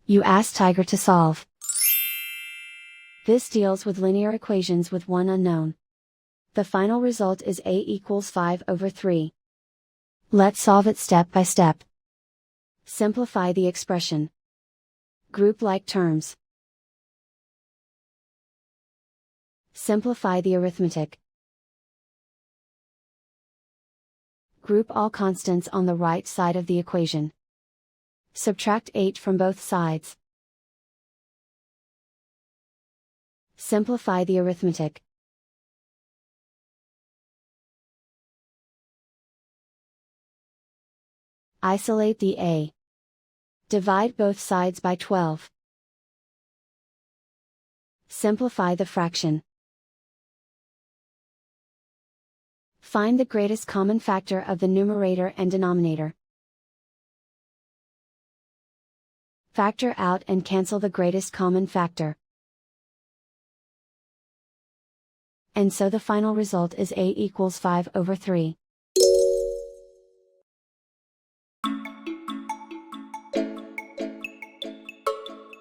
You ask Tiger to solve. This deals with linear equations with one unknown. The final result is a equals 5/3. Let's solve it step by step. Simplify the expression. Group like terms. Simplify the arithmetic. Group all constants on the right side of the equation. Subtract 8 from both sides. Simplify the arithmetic. Isolate the a. Divide both sides by 12. Simplify the fraction. Find the greatest common factor of the numerator and denominator. Factor out and cancel the greatest common factor. And so the final result is a equals 5/3.